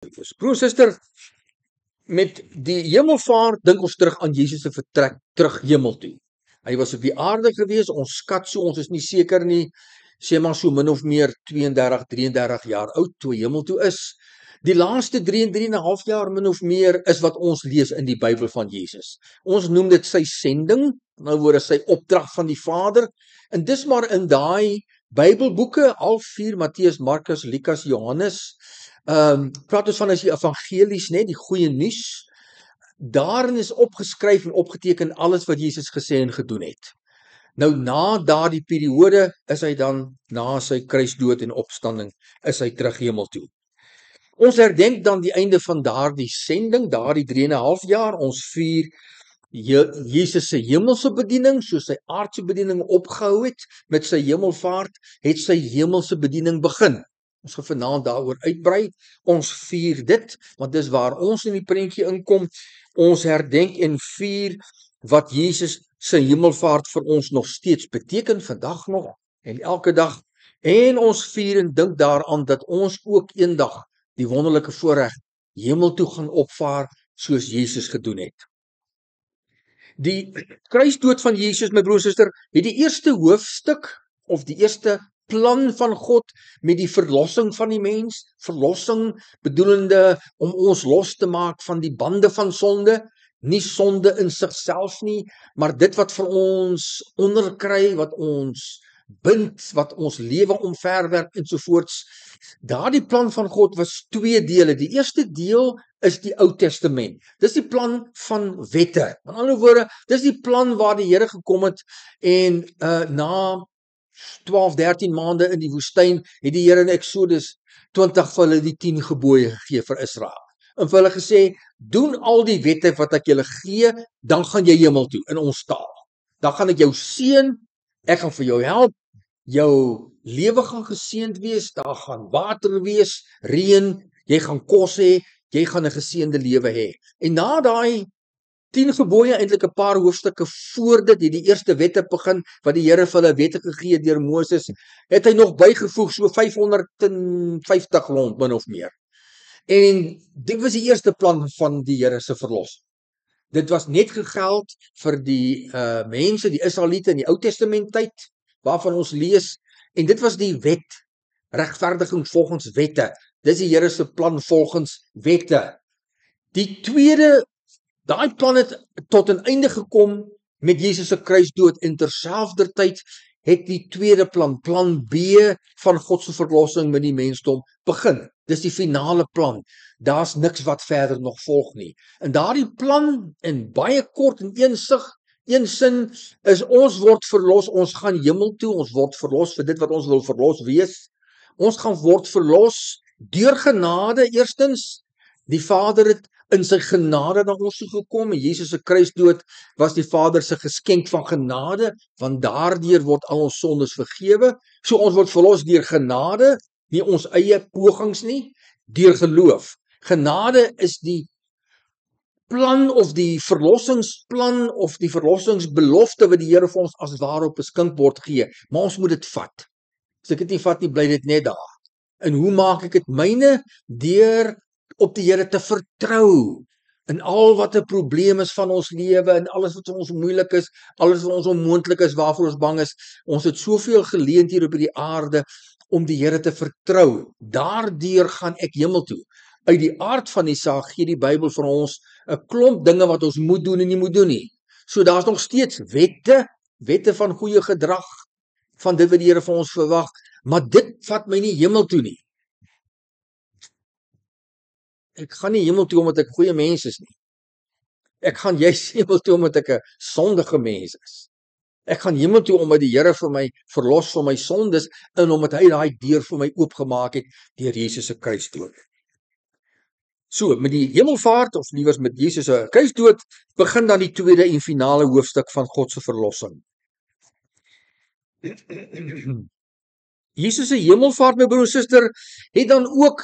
Broer, suster, met die hemelvaart dink ons terug aan Jesus se vertrek terug hemel toe. Hy was op die aarde gewees, ons skat so, ons is nie seker nie, sê maar so min of meer 32, 33 jaar oud toe hy hemel toe is. Die laaste 3 en 3,5 jaar min of meer is wat ons lees in die Bybel van Jesus. Ons noem dit sy sending, nou woorde sy opdrag van die Vader, en dis maar in daai Bybelboeke, al 4, Matteus, Markus, Lukas, Johannes, praat ons van as die evangelies, net die goeie nuus, daarin is opgeskryf en opgeteken alles wat Jesus gesê en gedoen het. Nou na daardie periode is hy dan, na sy kruisdood en opstanding, is hy terug hemel toe. Ons herdenk dan die einde van daardie sending, daardie 3,5 jaar, ons vier Jesus se hemelse bediening, soos sy aardse bediening opgehou het, met sy hemelvaart, het sy hemelse bediening begin. Ons gaan vanaand daaroor uitbrei, ons vier dit, want dis waar ons in die prentjie inkom, ons herdenk en vier wat Jesus sy hemelvaart vir ons nog steeds beteken, vandag nog, en elke dag, en ons vier en dink daaraan, dat ons ook eendag die wonderlike voorreg hemel toe gaan opvaar, soos Jesus gedoen het. Die kruisdood van Jesus, my broer en suster, het die eerste hoofstuk, of die eerste plan van God met die verlossing van die mens, verlossing bedoelende om ons los te maak van die bande van sonde, nie sonde in sigself nie, maar dit wat vir ons onderkry, wat ons bind, wat ons lewe omverwerp ensovoorts. Daardie plan van God was 2 dele. Die eerste deel is die Ou Testament. Dis die plan van wette. In ander woorde, dis die plan waar die Here gekom het en na 12, 13 maande in die woestyn het die Here in Exodus 20 vir hulle die 10 gebooie gegee vir Israel. En vir hulle gesê, doen al die wette wat ek julle gee, dan gaan jy hemel toe in ons taal. Dan gaan ek jou seën, ek gaan vir jou help, jou lewe gaan geseënd wees, daar gaan water wees, reën, jy gaan kos hê, jy gaan 'n geseënde lewe hê. En na daai 10 gebooie, eintlik 'n paar hoofstukke voor dit, het die eerste wette begin, wat die Here vir hulle wette gegee het deur Moses, het hy nog bygevoeg, so 550 rond, min of meer. En dit was die eerste plan van die Here se verlossing. Dit was net gegeld vir die mense, die Israeliete in die Ou Testament tyd, waarvan ons lees, en dit was die wet, regverdiging volgens wette. Dis die Here se plan volgens wette. Die tweede, daai plan het tot 'n einde gekom met Jesus se kruisdood, en terselfdertyd het die tweede plan, plan B van God se verlossing met die mensdom begin. Dis die finale plan. Daar's niks wat verder nog volg nie. En daardie plan, in baie kort en een sin, is ons word verlos, ons gaan hemel toe, ons word verlos vir dit wat ons wil verlos wees. Ons gaan word verlos deur genade eerstens. Die Vader het in sy genade na ons toe gekom, en Jesus se kruisdood was die Vader se geskenk van genade, want daardeur word al ons sondes vergewe. So ons word verlos deur genade, nie ons eie pogings nie, deur geloof. Genade is die plan of die verlossingsplan of die verlossingsbelofte wat die Here vir ons as ware op beskink word gee, maar ons moet dit vat. As ek dit nie vat nie, bly dit net daar. En hoe maak ek dit myne? Deur op die Here te vertrou in al wat 'n probleem is van ons lewe, en alles wat vir ons moeilik is, alles wat ons onmoontlik is, waarvoor ons bang is. Ons het soveel geleenthede op die aarde om die Here te vertrou. Daardeur gaan ek hemel toe. Uit die aard van die saak gee die Bybel vir ons 'n klomp dinge wat ons moet doen en nie moet doen nie. So daar's nog steeds wette van goeie gedrag, van dit wat die Here van ons verwag, maar dit vat my nie hemel toe nie. Ek gaan nie hemel toe omdat ek goeie mens is nie. Ek gaan juist hemel toe omdat ek 'n sondige mens is. Ek gaan hemel toe omdat die Here vir my verlos van my sondes, en omdat hy daai deur vir my oopgemaak het deur Jesus se kruisdood. So, met die hemelvaart, of liewers met Jesus se kruisdood, begin dan die tweede en finale hoofstuk van God se verlossing. Jesus se hemelvaart, my broer en suster, het dan ook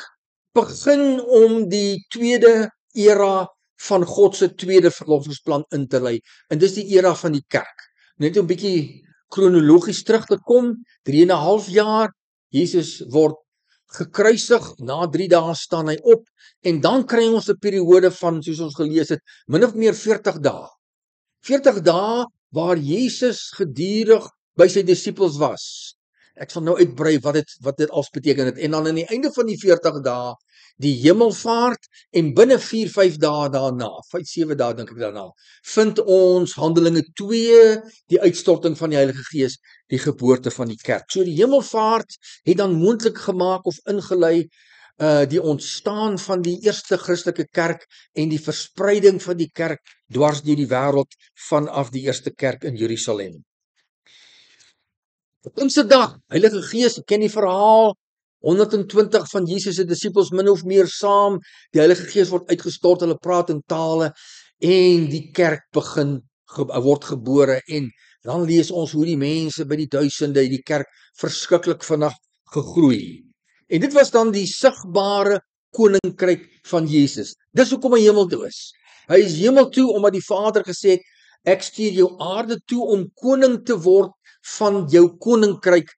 begin om die tweede era van God se tweede verlossingsplan in te lei, en dis die era van die kerk. Net 'n bietjie kronologies terug te kom, 3,5 jaar, Jesus word gekruisig, na 3 dae staan hy op, en dan kry ons 'n periode van, soos ons gelees het, min of meer 40 dae. 40 dae waar Jesus gedurig by sy disippels was. Ek sal nou uitbrei wat dit als beteken het. En dan aan die einde van die 40 dae, die hemelvaart, en binne 4-5 dae daarna, 5-7 dae dink ek daarna, vind ons Handelinge 2, die uitstorting van die Heilige Gees, die geboorte van die kerk. So die hemelvaart het dan moontlik gemaak of ingelei die ontstaan van die eerste Christelike kerk en die verspreiding van die kerk dwars deur die wêreld vanaf die eerste kerk in Jerusalem. Op Pinksterdag, Heilige Gees, ken die verhaal, 120 van Jesus se disippels min of meer saam, die Heilige Gees word uitgestort, hulle praat in tale, en die kerk word gebore, en dan lees ons hoe die mense by die duisende, die kerk verskriklik vinnig gegroei. En dit was dan die sigbare koninkryk van Jesus. Dis hoekom hy hemel toe is. Hy is hemel toe omdat die Vader gesê het, ek stuur jou aarde toe om koning te word van jou koninkryk.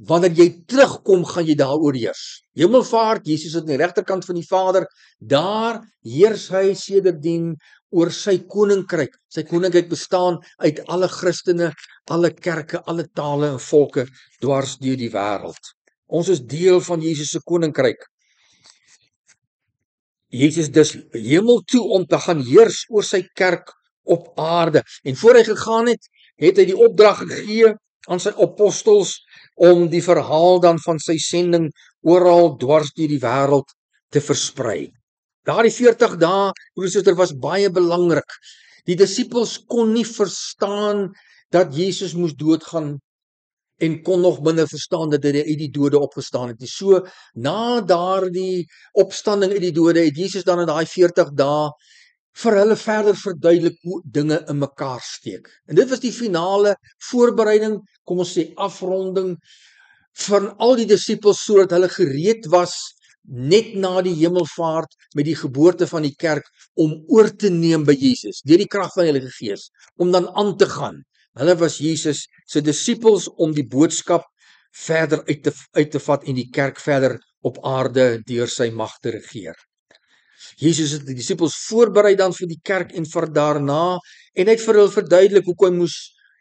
Wanneer jy terugkom, gaan jy daar oorheers. Hemelvaart, Jesus is aan die regterkant van die Vader, daar heers hy sedertdien oor sy koninkryk. Sy koninkryk bestaan uit alle Christene, alle kerke, alle tale en volke dwars deur die wêreld. Ons is deel van Jesus se koninkryk. Jesus dus hemel toe om te gaan heers oor sy kerk op aarde. En voor hy gegaan het, het hy die opdrag gegee aan sy apostels om die verhaal dan van sy sending oral dwars deur die wêreld te versprei. Daardie 40 dae, broers en susters, was baie belangrik. Die disippels kon nie verstaan dat Jesus moes doodgaan en kon nog minder verstaan dat hy uit die dode opgestaan het. So, na daardie opstanding uit die dode, het Jesus dan in daai 40 dae vir hulle verder verduidelik hoe dinge in mekaar steek. En dit was die finale voorbereiding, kom ons sê afronding, van al die disippels, sodat hulle gereed was, net na die hemelvaart, met die geboorte van die kerk, om oor te neem by Jesus, deur die krag van die Heilige Gees, om dan aan te gaan. Hulle was Jesus se disippels om die boodskap verder uit te vat en die kerk verder op aarde deur sy mag te regeer. Jesus het die disippels voorberei dan vir die kerk en vir daarna, en hy het vir hulle verduidelik hoekom hy moes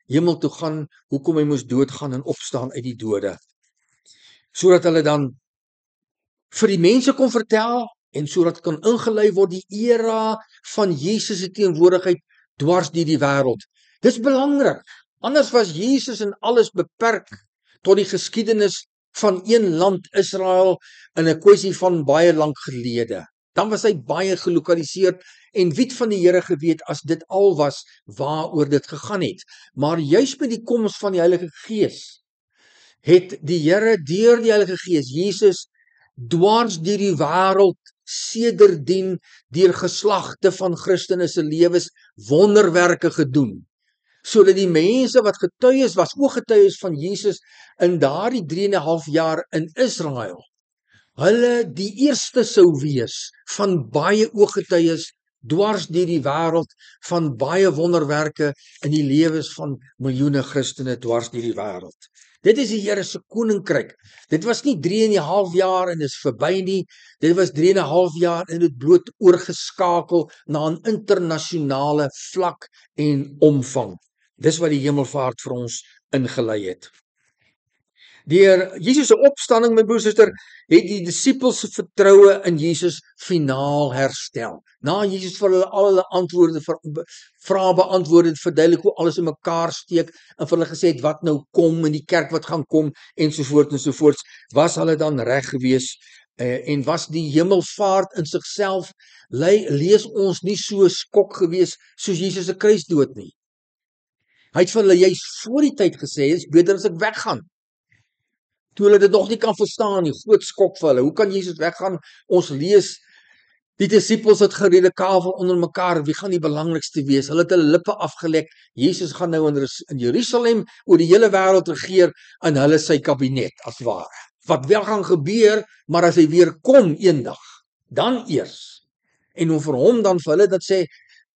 hemel toe gaan, hoekom hy moes doodgaan en opstaan uit die dode. Sodat hulle dan vir die mense kon vertel, en sodat kan ingelei word die era van Jesus se teenwoordigheid dwars deur die wêreld. Dis belangrik, anders was Jesus en alles beperk tot die geskiedenis van een land, Israel, in 'n kwessie van baie lank gelede. Dan was hy baie gelokaliseer, en wie het van die Here geweet as dit al was waaroor dit gegaan het. Maar juis met die koms van die Heilige Gees, het die Here deur die Heilige Gees, Jesus, dwars deur die wêreld, sedertdien deur geslagte van Christene se lewens wonderwerke gedoen, sodat die mense wat getuies was, ooggetuies van Jesus in daardie 3,5 jaar in Israel, hulle die eerste sou wees van baie ooggetuies dwars deur die wêreld, van baie wonderwerke in die lewens van miljoene Christene dwars deur die wêreld. Dit is die Here se koninkryk. Dit was nie 3,5 jaar en is verby nie. Dit was 3,5 jaar en dit bloot oorgeskakel na 'n internasionale vlak en omvang. Dis wat die hemelvaart vir ons ingelei het. Deur Jesus se opstanding, my broer en suster, het die disippels se vertroue in Jesus finaal herstel. Na Jesus vir hulle al hulle antwoorde vrae beantwoord het, verduidelik hoe alles in mekaar steek, en vir hulle gesê het wat nou kom in die kerk wat gaan kom, ensovoorts, was hulle dan reg gewees, en was die hemelvaart in sigself, lees ons nie so skok gewees soos Jesus se kruisdood nie. Hy het vir hulle juis voor die tyd gesê, is beter as ek weggaan. Toe hulle dit nog nie kan verstaan nie, groot skok vir hulle. Hoe kan Jesus weggaan? Ons lees, die disippels het geredekavel onder mekaar, wie gaan die belangrikste wees? Hulle het hulle lippe afgelek, Jesus gaan nou in Jerusalem oor die hele wêreld regeer, en hulle sy kabinet, as ware. Wat wel gaan gebeur, maar as hy weer kom eendag, dan eers. En om vir hom dan vir hulle dat sê,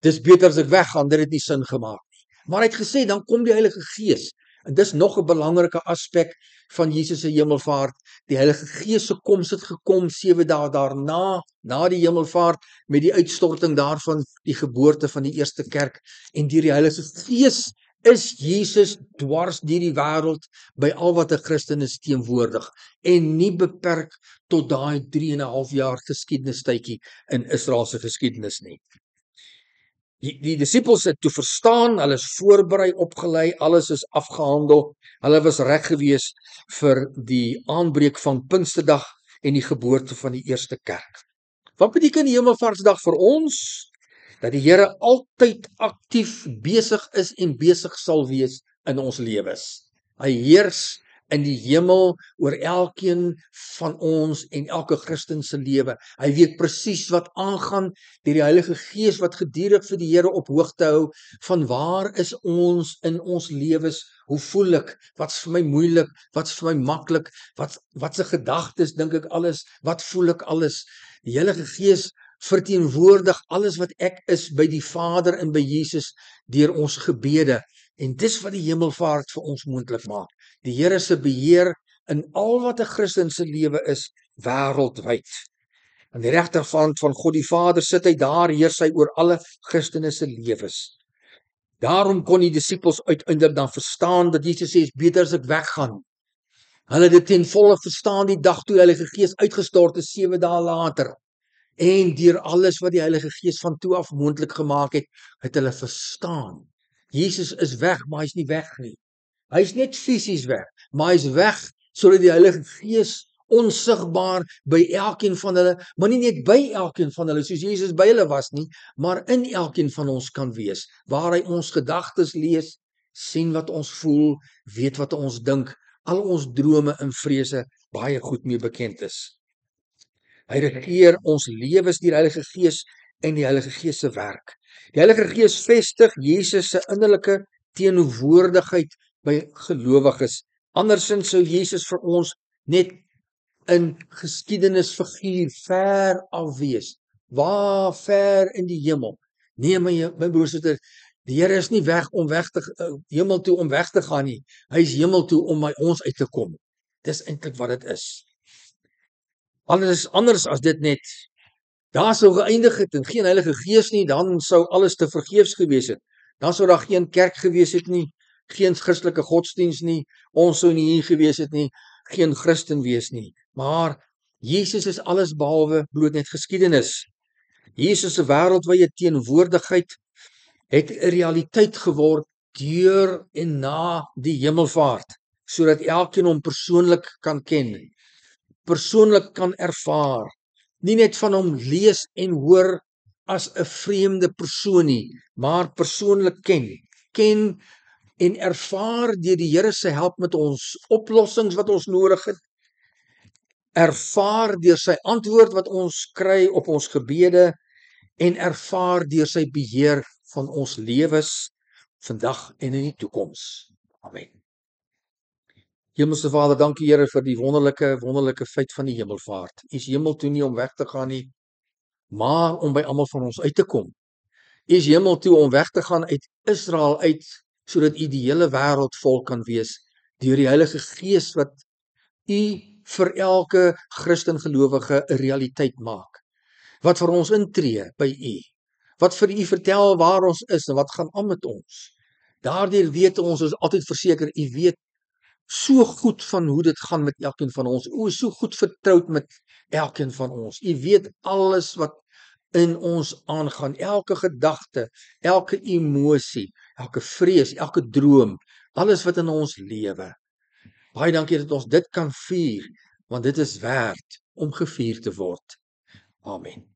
dis beter as ek weggaan, dit het nie sin gemaak nie. Maar hy het gesê, dan kom die Heilige Gees, En dis nog 'n belangrike aspek van Jesus se hemelvaart. Die Heilige Gees se koms het gekom 7 dae daarna, na die hemelvaart, met die uitstorting daarvan, die geboorte van die eerste kerk. En deur die Heilige Gees is Jesus dwars deur die wêreld by al wat 'n Christen is teenwoordig en nie beperk tot daai 3,5 jaar geskiedenistydjie in Israel se geskiedenis nie. Die disippels het toe verstaan, hulle is voorberei, opgelei, alles is afgehandel. Hulle was reg gewees vir die aanbreek van Pinksterdag en die geboorte van die eerste kerk. Wat beteken die Hemelvaartsdag vir ons? Dat die Here altyd aktief besig is en besig sal wees in ons lewens. Hy heers in die hemel oor elkeen van ons en elke Christen se lewe. Hy weet presies wat aangaan deur die Heilige Gees wat gedurig vir die Here op hoogte hou van waar is ons in ons lewens, hoe voel ek, wat's vir my moeilik, wat's vir my maklik, wat se gedagtes dink ek alles, wat voel ek alles. Die Heilige Gees verteenwoordig alles wat ek is by die Vader en by Jesus deur ons gebede. En dis wat die hemelvaart vir ons moontlik maak. Die Here se beheer in al wat 'n Christen se lewe is wêreldwyd. Aan die regterkant van God die Vader sit hy daar, heers hy oor alle Christene se lewens. Daarom kon die disippels uiteindelik dan verstaan dat Jesus sê, is beter as ek weggaan. Hulle het dit ten volle verstaan die dag toe die Heilige Gees uitgestort is 7 dae later. En deur alles wat die Heilige Gees van toe af moontlik gemaak het, het hulle verstaan. Jesus is weg, maar hy's nie weg nie. Hy's net fisies weg, maar hy's weg sodat die Heilige Gees onsigbaar by elkeen van hulle, maar nie net by elkeen van hulle soos Jesus by hulle was nie, maar in elkeen van ons kan wees, waar hy ons gedagtes lees, sien wat ons voel, weet wat ons dink, al ons drome en vrese baie goed mee bekend is. Hy regeer ons lewens deur die Heilige Gees en die Heilige Gees se werk. Die Heilige Gees vestig Jesus se innerlike teenwoordigheid by gelowiges. Andersins sou Jesus vir ons net 'n geskiedenisfiguur ver af wees. Waar ver in die hemel. Nee, my broers en susters, die Here is nie weg om hemel toe om weg te gaan nie. Hy is hemel toe om by ons uit te kom. Dis eintlik wat dit is. Alles is anders as dit net. Daar sou geëindig het en geen Heilige Gees nie, dan sou alles te vergeefs gewees het. Dan sou daar geen kerk gewees het nie, geen Christelike godsdiens nie, ons sou nie hier gewees het nie, geen Christen wees nie. Maar Jesus is alles behalwe bloot net geskiedenis. Jesus se wêreldwye teenwoordigheid het 'n realiteit geword deur en na die hemelvaart, sodat elkeen hom persoonlik kan ken, persoonlik kan ervaar, nie net van hom lees en hoor as 'n vreemde persoon nie, maar persoonlik ken en ervaar deur die Here se help met ons oplossings wat ons nodig het, ervaar deur sy antwoord wat ons kry op ons gebede en ervaar deur sy beheer van ons lewens vandag en in die toekoms. Amen. Hemelse Vader, dankie Here vir die wonderlike feit van die hemelvaart. U is hemel toe nie om weg te gaan nie, maar om by almal van ons uit te kom. U is hemel toe om weg te gaan uit Israel uit, sodat u die hele wêreld vol kan wees, deur die Heilige Gees wat u vir elke Christen gelowige 'n realiteit maak. Wat vir ons intree by u. Wat vir u vertel waar ons is en wat gaan aan met ons. Daardeur weet ons is altyd verseker, u weet so goed van hoe dit gaan met elkeen van ons. U is so goed vertroud met elkeen van ons. U weet alles wat in ons aangaan, elke gedagte, elke emosie, elke vrees, elke droom, alles wat in ons lewe. Baie dankie dat ons dit kan vier, want dit is werd om gevier te word. Amen.